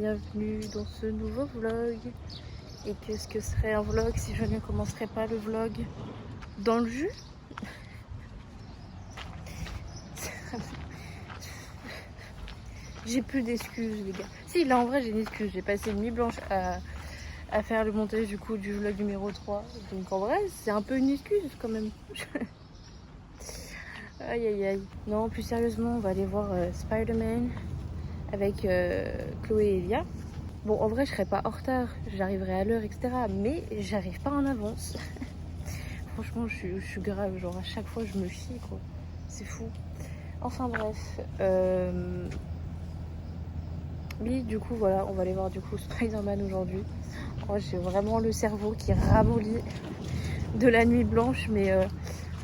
bienvenue dans ce nouveau vlog. Et qu'est-ce que serait un vlog si je ne commencerais pas le vlog dans le jus? J'ai plus d'excuses les gars. Si là en vrai j'ai une excuse, j'ai passé une nuit blanche à faire le montage du coup du vlog numéro 3. Donc en vrai c'est un peu une excuse quand même. Aïe aïe aïe. Non, plus sérieusement on va aller voir Spider-Man avec Chloé et Elia. Bon en vrai je serai pas en retard, j'arriverai à l'heure etc. Mais j'arrive pas en avance. Franchement je suis grave, genre à chaque fois je me chie quoi. C'est fou. Enfin bref. Oui, du coup, voilà, on va aller voir du coup Spider-Man aujourd'hui. Oh, j'ai vraiment le cerveau qui ramollit de la nuit blanche, mais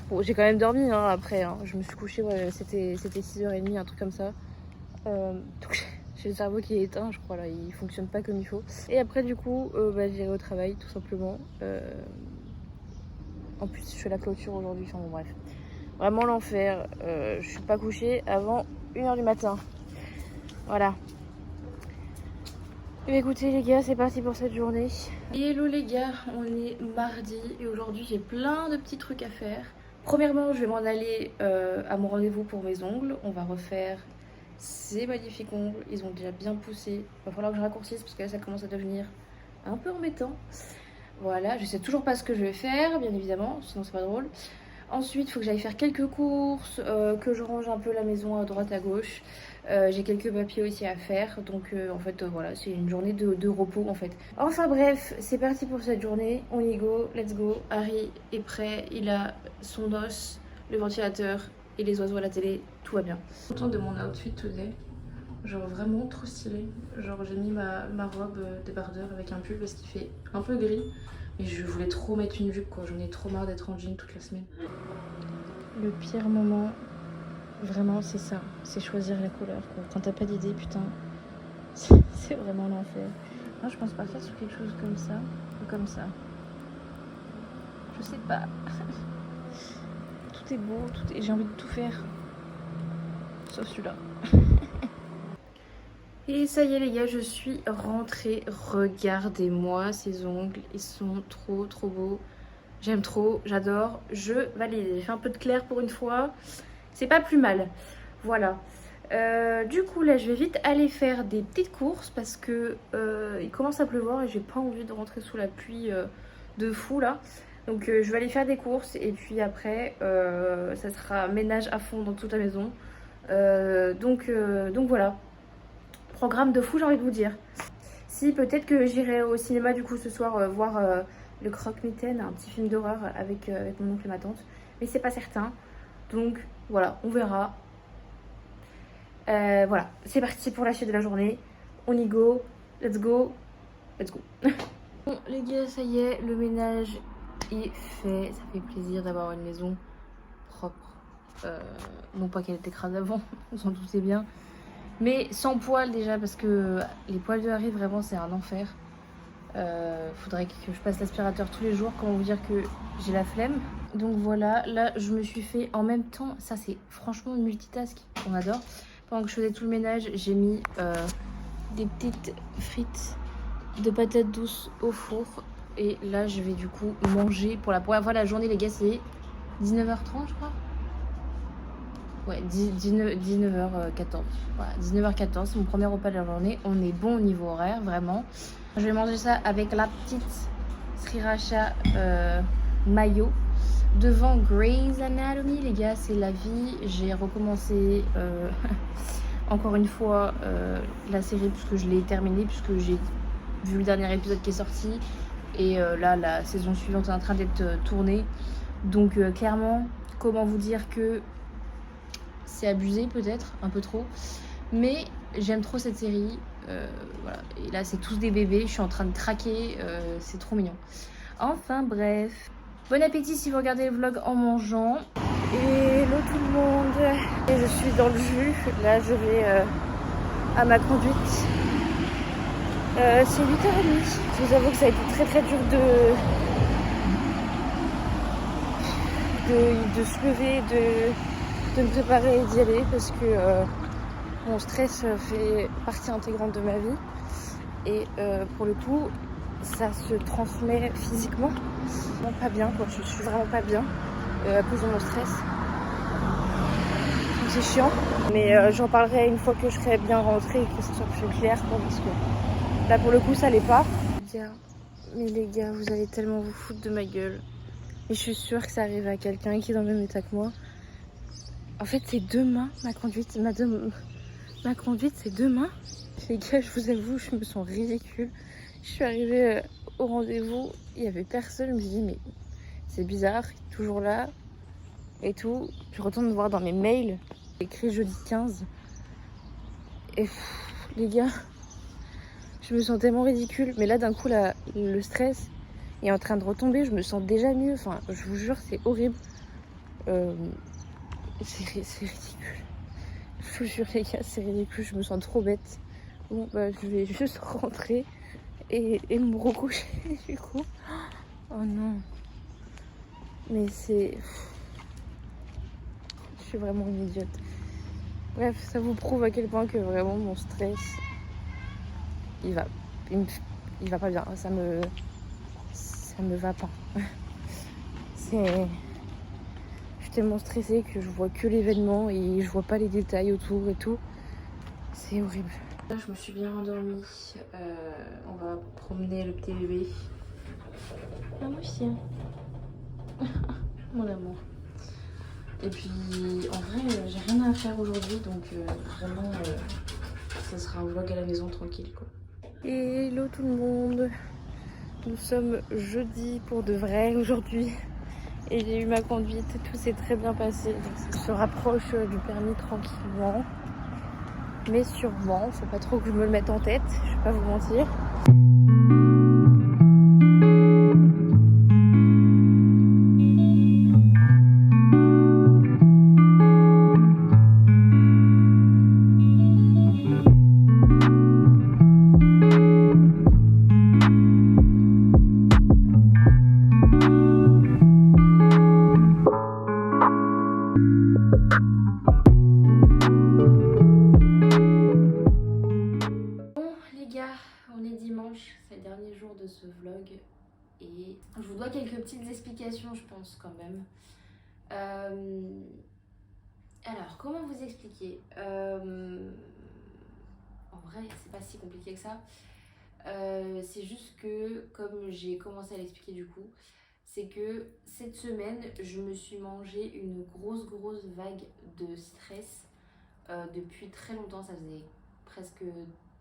bon, j'ai quand même dormi hein, après. Hein. Je me suis couchée, ouais, c'était 6h30, un truc comme ça. Donc j'ai le cerveau qui est éteint, je crois, là, il fonctionne pas comme il faut. Et après, du coup, j'irai au travail, tout simplement. En plus, je fais la clôture aujourd'hui, enfin bon, bref. Vraiment l'enfer. Je suis pas couchée avant 1h du matin. Voilà. Et écoutez les gars, c'est parti pour cette journée. Hello les gars, on est mardi et aujourd'hui j'ai plein de petits trucs à faire. Premièrement, je vais m'en aller à mon rendez-vous pour mes ongles. On va refaire ces magnifiques ongles, ils ont déjà bien poussé. Il va falloir que je raccourcisse parce que là ça commence à devenir un peu embêtant. Voilà, je sais toujours pas ce que je vais faire, bien évidemment, sinon c'est pas drôle. Ensuite, il faut que j'aille faire quelques courses, que je range un peu la maison à droite à gauche. J'ai quelques papiers aussi à faire, donc en fait voilà, c'est une journée de repos en fait. Enfin bref, c'est parti pour cette journée, on y go, let's go. Harry est prêt, il a son os, le ventilateur et les oiseaux à la télé, tout va bien. Je suis contente de mon outfit today, genre vraiment trop stylé. Genre j'ai mis ma robe débardeur avec un pull parce qu'il fait un peu gris. Et je voulais trop mettre une jupe quoi, j'en ai trop marre d'être en jean toute la semaine. Le pire moment, vraiment c'est ça, c'est choisir la couleur quoi. Quand t'as pas d'idée putain, c'est vraiment l'enfer. Moi je pense partir sur quelque chose comme ça, ou comme ça. Je sais pas. Tout est beau, j'ai envie de tout faire. Sauf celui-là. Et ça y est les gars, je suis rentrée. Regardez-moi ces ongles, ils sont trop beaux. J'aime trop, j'adore, je valide. J'ai fait un peu de clair pour une fois, c'est pas plus mal. Voilà. Du coup là je vais vite aller faire des petites courses parce que il commence à pleuvoir et j'ai pas envie de rentrer sous la pluie de fou là. Donc je vais aller faire des courses et puis après ça sera ménage à fond dans toute la maison. Donc voilà. Programme de fou j'ai envie de vous dire. Si peut-être que j'irai au cinéma du coup ce soir voir le Croque-Mitaine, un petit film d'horreur avec mon oncle et ma tante. Mais c'est pas certain. Donc voilà, on verra. Voilà, c'est parti pour la suite de la journée. On y go, let's go, let's go. Bon les gars, ça y est, le ménage est fait. Ça fait plaisir d'avoir une maison propre. Non pas qu'elle était crade avant, on s'en doutait bien. Mais sans poils déjà parce que les poils de Harry vraiment c'est un enfer. Faudrait que je passe l'aspirateur tous les jours. Comment vous dire que j'ai la flemme. Donc voilà, là je me suis fait en même temps. Ça c'est franchement une multitask qu'on adore. Pendant que je faisais tout le ménage, j'ai mis des petites frites de patates douces au four. Et là je vais du coup manger pour la première fois de la journée les gars. C'est 19h30 je crois. Ouais, 19h14. Voilà, 19h14, c'est mon premier repas de la journée. On est bon au niveau horaire, vraiment. Je vais manger ça avec la petite sriracha mayo devant Grey's Anatomy. Les gars, c'est la vie. J'ai recommencé encore une fois la série puisque je l'ai terminée, puisque j'ai vu le dernier épisode qui est sorti. Et là, la saison suivante est en train d'être tournée. Donc clairement, comment vous dire que c'est abusé peut-être, un peu trop. Mais j'aime trop cette série. Voilà. Et là, c'est tous des bébés. Je suis en train de craquer. C'est trop mignon. Enfin, bref. Bon appétit si vous regardez le vlog en mangeant. Hello tout le monde. Et je suis dans le jus. Là, je vais à ma conduite. C'est 8h30. Je vous avoue que ça a été très dur de se lever, de me préparer et d'y aller parce que mon stress fait partie intégrante de ma vie. Et pour le coup, ça se transmet physiquement. Vraiment pas bien, quoi. Je suis vraiment pas bien à cause de mon stress. Donc c'est chiant. Mais j'en parlerai une fois que je serai bien rentrée et que ce soit plus clair, quoi, parce que là, pour le coup, ça l'est pas. Mais les gars, vous allez tellement vous foutre de ma gueule. Et je suis sûre que ça arrive à quelqu'un qui est dans le même état que moi. En fait, c'est demain ma conduite. Ma conduite, c'est demain. Les gars, je vous avoue, je me sens ridicule. Je suis arrivée au rendez-vous, il y avait personne. Je me suis dit, mais c'est bizarre, il est toujours là et tout. Je retourne voir dans mes mails, écrit jeudi 15. Et les gars, je me sens tellement ridicule. Mais là, d'un coup, là, le stress est en train de retomber. Je me sens déjà mieux. Enfin, je vous jure, c'est horrible. C'est ridicule. Je vous jure, les gars, c'est ridicule. Je me sens trop bête. Bon, bah, je vais juste rentrer et me recoucher, du coup. Oh non. Mais c'est... Je suis vraiment une idiote. Bref, ça vous prouve à quel point que vraiment mon stress, il va pas bien. Ça me va pas. C'est... Je suis tellement stressée que je vois que l'événement et je vois pas les détails autour et tout. C'est horrible. Là, je me suis bien endormie. On va promener le petit bébé. Ah, moi aussi. Mon amour. Et puis, en vrai, j'ai rien à faire aujourd'hui, donc vraiment, ça sera un vlog à la maison tranquille, quoi. Hello tout le monde. Nous sommes jeudi pour de vrai aujourd'hui. Et j'ai eu ma conduite, tout s'est très bien passé. Donc, ça se rapproche du permis tranquillement. Mais sûrement, faut pas trop que je me le mette en tête, je vais pas vous mentir. On est dimanche, c'est le dernier jour de ce vlog et je vous dois quelques petites explications, je pense, quand même. Alors, comment vous expliquer En vrai, c'est pas si compliqué que ça. C'est juste que, comme j'ai commencé à l'expliquer du coup, c'est que cette semaine, je me suis mangé une grosse vague de stress depuis très longtemps. Ça faisait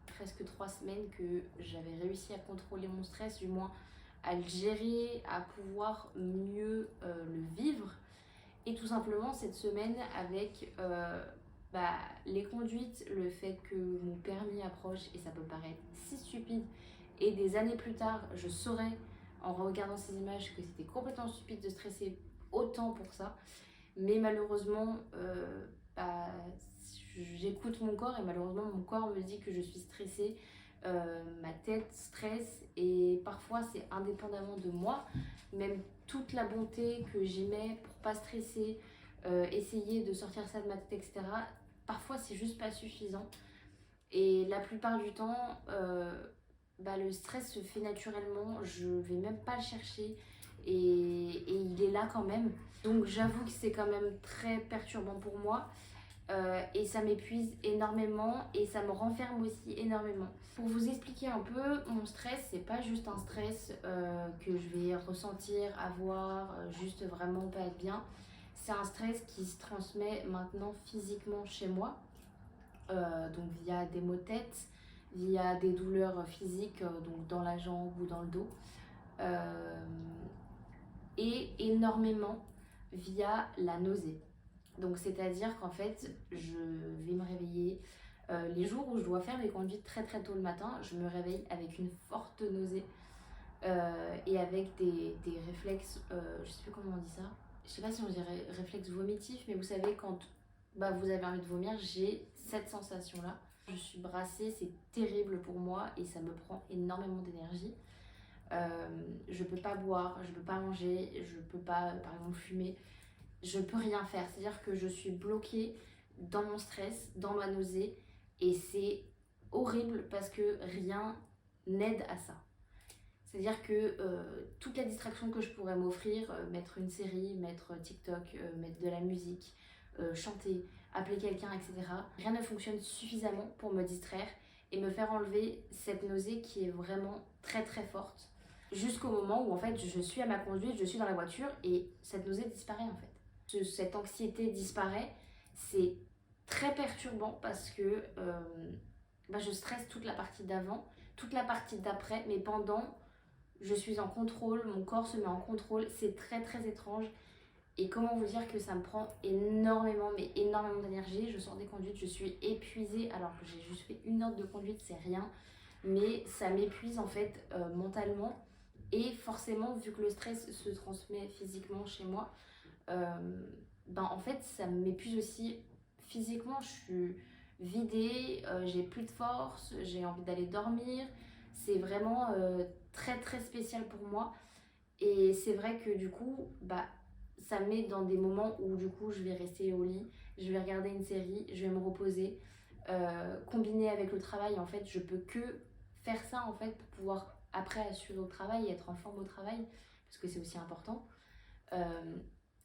presque 3 semaines que j'avais réussi à contrôler mon stress, du moins à le gérer, à pouvoir mieux le vivre. Et tout simplement cette semaine avec les conduites, le fait que mon permis approche, et ça peut paraître si stupide, et des années plus tard, je saurais en regardant ces images que c'était complètement stupide de stresser autant pour ça. Mais malheureusement, j'écoute mon corps et malheureusement mon corps me dit que je suis stressée, ma tête stresse et parfois c'est indépendamment de moi, même toute la bonté que j'y mets pour pas stresser, essayer de sortir ça de ma tête, etc. Parfois c'est juste pas suffisant et la plupart du temps le stress se fait naturellement, je vais même pas le chercher et il est là quand même. Donc j'avoue que c'est quand même très perturbant pour moi. Et ça m'épuise énormément et ça me renferme aussi énormément. Pour vous expliquer un peu, mon stress, c'est pas juste un stress que je vais ressentir, avoir, juste vraiment pas être bien. C'est un stress qui se transmet maintenant physiquement chez moi, donc via des maux de tête, via des douleurs physiques, donc dans la jambe ou dans le dos, et énormément via la nausée. Donc c'est-à-dire qu'en fait, je vais me réveiller, les jours où je dois faire les conduites très tôt le matin, je me réveille avec une forte nausée et avec des réflexes, je sais plus comment on dit ça, je sais pas si on dirait réflexe vomitif, mais vous savez quand vous avez envie de vomir, j'ai cette sensation-là. Je suis brassée, c'est terrible pour moi et ça me prend énormément d'énergie. Je peux pas boire, je peux pas manger, je peux pas par exemple fumer. Je peux rien faire, c'est-à-dire que je suis bloquée dans mon stress, dans ma nausée et c'est horrible parce que rien aide à ça. C'est-à-dire que toute la distraction que je pourrais m'offrir, mettre une série, mettre TikTok, mettre de la musique, chanter, appeler quelqu'un, etc. Rien ne fonctionne suffisamment pour me distraire et me faire enlever cette nausée qui est vraiment très très forte. Jusqu'au moment où en fait je suis à ma conduite, je suis dans la voiture et cette nausée disparaît en fait. Cette anxiété disparaît, c'est très perturbant parce que je stresse toute la partie d'avant, toute la partie d'après, mais pendant, je suis en contrôle, mon corps se met en contrôle, c'est très très étrange. Et comment vous dire que ça me prend énormément, mais énormément d'énergie. Je sors des conduites, je suis épuisée alors que j'ai juste fait 1 heure de conduite, c'est rien. Mais ça m'épuise en fait mentalement. Et forcément, vu que le stress se transmet physiquement chez moi, en fait ça m'épuise aussi physiquement. Je suis vidée, j'ai plus de force, j'ai envie d'aller dormir. C'est vraiment très très spécial pour moi. Et c'est vrai que du coup, ça me met dans des moments où du coup je vais rester au lit, je vais regarder une série, je vais me reposer. Combiné avec le travail, en fait, je peux que faire ça en fait pour pouvoir après assurer au travail et être en forme au travail, parce que c'est aussi important.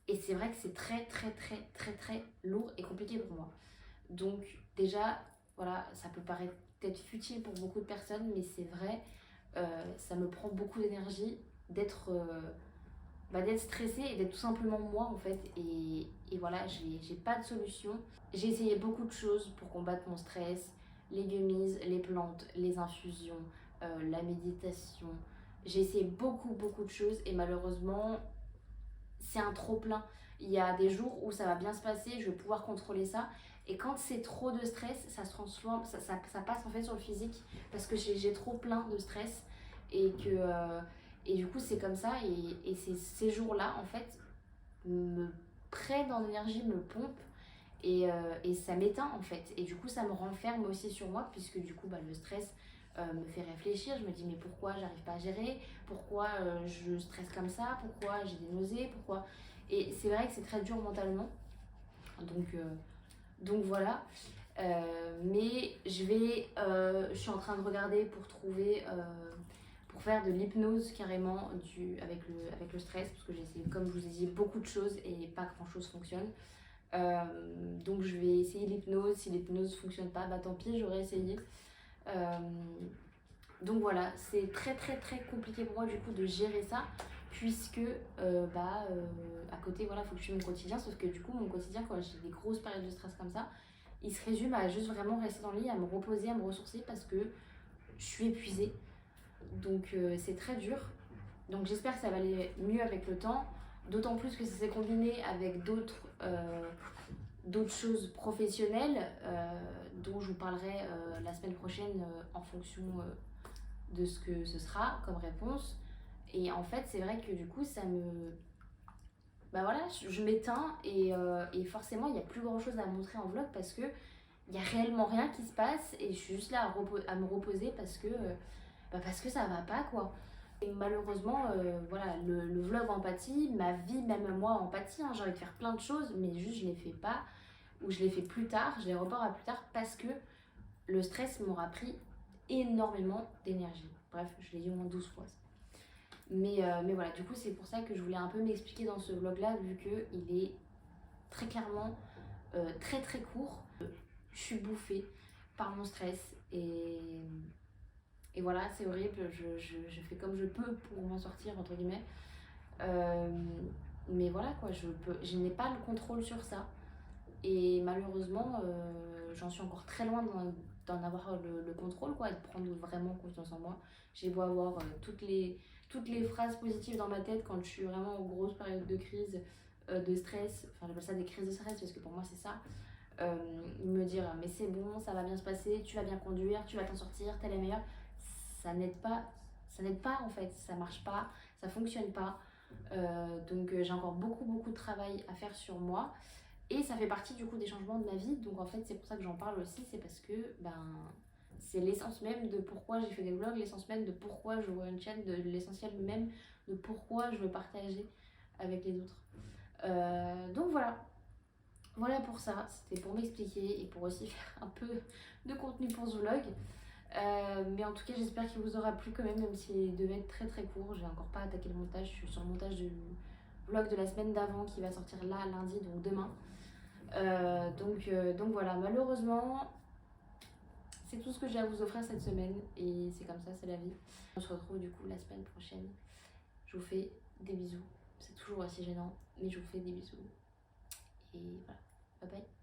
Et c'est vrai que c'est très très très très très lourd et compliqué pour moi. Donc déjà, voilà, ça peut paraître peut-être futile pour beaucoup de personnes, mais c'est vrai, ça me prend beaucoup d'énergie d'être d'être stressée et d'être tout simplement moi en fait. Et voilà, j'ai pas de solution. J'ai essayé beaucoup de choses pour combattre mon stress, les gummies, les plantes, les infusions, la méditation. J'ai essayé beaucoup beaucoup de choses et malheureusement c'est un trop plein. Il y a des jours où ça va bien se passer, je vais pouvoir contrôler ça. Et quand c'est trop de stress, ça se transforme, ça passe en fait sur le physique parce que j'ai trop plein de stress et que et du coup c'est comme ça et ces jours-là en fait me prennent en énergie, me pompent et ça m'éteint en fait. Et du coup ça me renferme aussi sur moi puisque du coup le stress me fait réfléchir. Je me dis mais pourquoi j'arrive pas à gérer, pourquoi je stresse comme ça, pourquoi j'ai des nausées, pourquoi. Et c'est vrai que c'est très dur mentalement. Donc voilà. Mais je suis en train de regarder pour trouver, pour faire de l'hypnose carrément avec le stress, parce que j'ai essayé, comme je vous ai dit, beaucoup de choses et pas grand chose fonctionne. Donc je vais essayer l'hypnose. Si l'hypnose fonctionne pas, tant pis, j'aurais essayé. Donc voilà, c'est très très très compliqué pour moi du coup de gérer ça, puisque à côté voilà, faut que je suive mon quotidien, sauf que du coup mon quotidien quand j'ai des grosses périodes de stress comme ça, il se résume à juste vraiment rester dans le lit, à me reposer, à me ressourcer parce que je suis épuisée. Donc c'est très dur. Donc j'espère que ça va aller mieux avec le temps, d'autant plus que ça s'est combiné avec d'autres choses professionnelles dont je vous parlerai la semaine prochaine en fonction de ce que ce sera comme réponse. Et en fait c'est vrai que du coup ça me je m'éteins et forcément il n'y a plus grand chose à montrer en vlog parce que il n'y a réellement rien qui se passe et je suis juste là à me reposer parce que ça va pas quoi. Et malheureusement le vlog en pâtit, ma vie même moi en pâtit, hein. J'ai envie de faire plein de choses mais juste je les fais pas ou je les fais plus tard, je les reporte à plus tard parce que le stress m'aura pris énormément d'énergie. Bref, je l'ai dit au moins 12 fois. Mais voilà, du coup, c'est pour ça que je voulais un peu m'expliquer dans ce vlog-là, vu qu'il est très clairement très très court. Je suis bouffée par mon stress et voilà, c'est horrible. Je fais comme je peux pour m'en sortir, entre guillemets. Mais voilà, quoi, je n'ai pas le contrôle sur ça. Et malheureusement, j'en suis encore très loin d'en avoir le contrôle, quoi, de prendre vraiment confiance en moi. J'ai beau avoir toutes les phrases positives dans ma tête quand je suis vraiment en grosse période de crise, de stress, enfin j'appelle ça des crises de stress parce que pour moi c'est ça. Me dire mais c'est bon, ça va bien se passer, tu vas bien conduire, tu vas t'en sortir, t'es la meilleure. Ça n'aide pas en fait, ça marche pas, ça fonctionne pas. Donc j'ai encore beaucoup beaucoup de travail à faire sur moi. Et ça fait partie du coup des changements de ma vie. Donc en fait c'est pour ça que j'en parle aussi. C'est parce que c'est l'essence même de pourquoi j'ai fait des vlogs, l'essence même de pourquoi je vois une chaîne, de l'essentiel même de pourquoi je veux partager avec les autres. Donc voilà pour ça. C'était pour m'expliquer et pour aussi faire un peu de contenu pour ce vlog. Mais en tout cas j'espère qu'il vous aura plu quand même s'il devait être très court. J'ai encore pas attaqué le montage, je suis sur le montage du vlog de la semaine d'avant qui va sortir là lundi, donc demain. Donc voilà, malheureusement c'est tout ce que j'ai à vous offrir cette semaine et c'est comme ça, c'est la vie. On se retrouve du coup la semaine prochaine. Je vous fais des bisous, c'est toujours assez gênant mais je vous fais des bisous et voilà, bye bye.